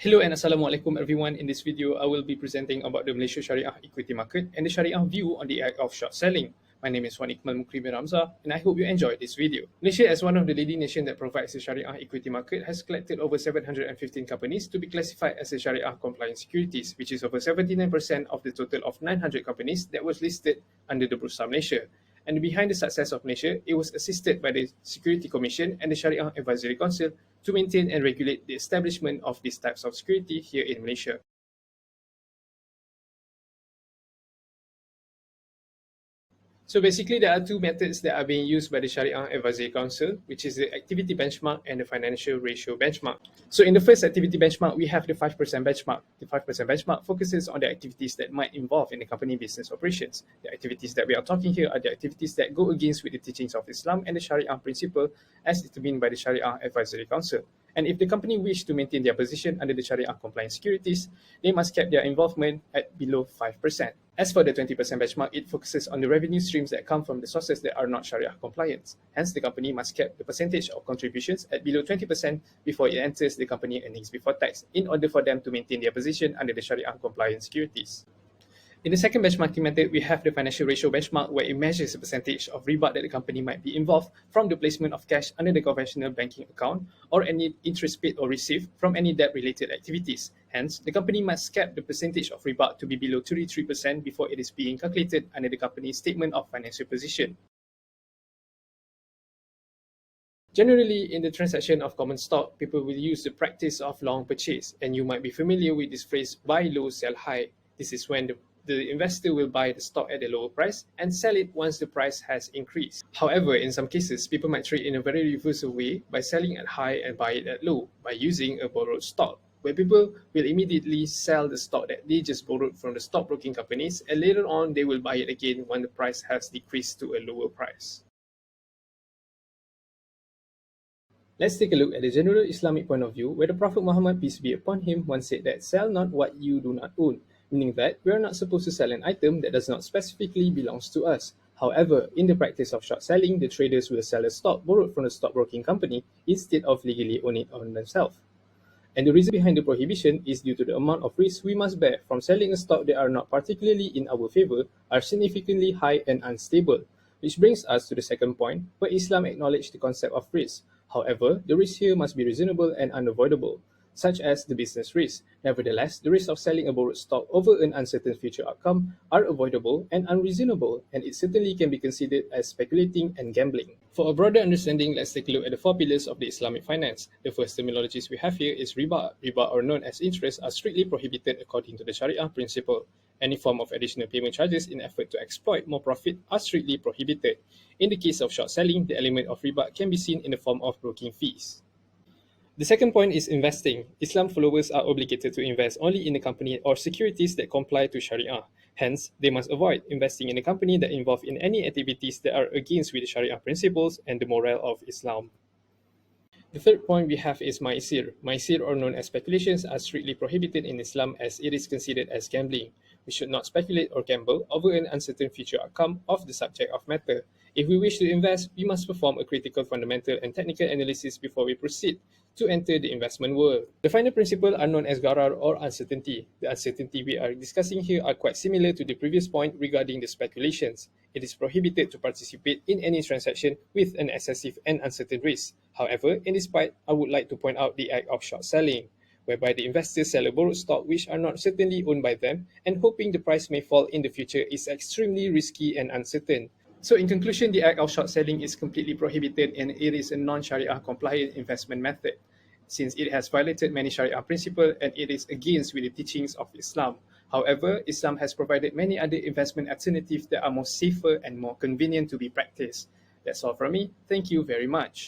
Hello and Assalamualaikum everyone. In this video, I will be presenting about the Malaysia Shariah equity market and the Shariah view on the act of short selling. My name is Ikmal Muqri bin RAMZAA and I hope you enjoyed this video. Malaysia, as one of the leading nations that provides the Shariah equity market, has collected over 715 companies to be classified as the Shariah compliant securities, which is over 79% of the total of 900 companies that was listed under the Bursa Malaysia. And behind the success of Malaysia, it was assisted by the Security Commission and the Shariah Advisory Council to maintain and regulate the establishment of these types of security here in Malaysia. So basically, there are two methods that are being used by the Shariah Advisory Council, which is the activity benchmark and the financial ratio benchmark. So in the first activity benchmark, we have the 5% benchmark. The 5% benchmark focuses on the activities that might involve in the company business operations. The activities that we are talking here are the activities that go against with the teachings of Islam and the Shariah principle as determined by the Shariah Advisory Council. And if the company wish to maintain their position under the Shariah compliant securities, they must keep their involvement at below 5%. As for the 20% benchmark, it focuses on the revenue streams that come from the sources that are not Shariah compliant. Hence, the company must keep the percentage of contributions at below 20% before it enters the company earnings before tax, in order for them to maintain their position under the Shariah compliant securities. In the second benchmarking method, we have the financial ratio benchmark, where it measures the percentage of riba that the company might be involved from the placement of cash under the conventional banking account or any interest paid or received from any debt-related activities. Hence, the company must cap the percentage of riba to be below 33% before it is being calculated under the company's statement of financial position. Generally, in the transaction of common stock, people will use the practice of long purchase, and you might be familiar with this phrase, buy low, sell high. This is when the investor will buy the stock at a lower price and sell it once the price has increased. However, in some cases, people might trade in a very reversal way by selling at high and buy it at low by using a borrowed stock, where people will immediately sell the stock that they just borrowed from the stockbroking companies, and later on they will buy it again when the price has decreased to a lower price. Let's take a look at the general Islamic point of view, where the Prophet Muhammad, peace be upon him, once said that sell not what you do not own, meaning that we are not supposed to sell an item that does not specifically belongs to us. However, in the practice of short selling, the traders will sell a stock borrowed from the stockbroking company instead of legally own it on themselves. And the reason behind the prohibition is due to the amount of risk we must bear from selling a stock that are not particularly in our favor, are significantly high and unstable. Which brings us to the second point, where Islam acknowledged the concept of risk. However, the risk here must be reasonable and unavoidable, such as the business risk. Nevertheless, the risk of selling a borrowed stock over an uncertain future outcome are avoidable and unreasonable, and it certainly can be considered as speculating and gambling. For a broader understanding, let's take a look at the four pillars of the Islamic finance. The first terminologies we have here is riba. Riba, or known as interest, are strictly prohibited according to the Sharia principle. Any form of additional payment charges in effort to exploit more profit are strictly prohibited. In the case of short selling, the element of riba can be seen in the form of broking fees. The second point is investing. Islam followers are obligated to invest only in a company or securities that comply to Sharia. Hence, they must avoid investing in a company that involve in any activities that are against with the Sharia principles and the morale of Islam. The third point we have is maisir. Maisir, or known as speculations, are strictly prohibited in Islam as it is considered as gambling. We should not speculate or gamble over an uncertain future outcome of the subject of matter. If we wish to invest, we must perform a critical, fundamental, and technical analysis before we proceed to enter the investment world. The final principle are known as gharar, or uncertainty. The uncertainty we are discussing here are quite similar to the previous point regarding the speculations. It is prohibited to participate in any transaction with an excessive and uncertain risk. However, in this part, I would like to point out the act of short selling, whereby the investors sell a borrowed stock which are not certainly owned by them, and hoping the price may fall in the future is extremely risky and uncertain. So in conclusion, the act of short selling is completely prohibited, and it is a non-Sharia compliant investment method, since it has violated many Sharia principles and it is against with the teachings of Islam. However, Islam has provided many other investment alternatives that are more safer and more convenient to be practiced. That's all from me. Thank you very much.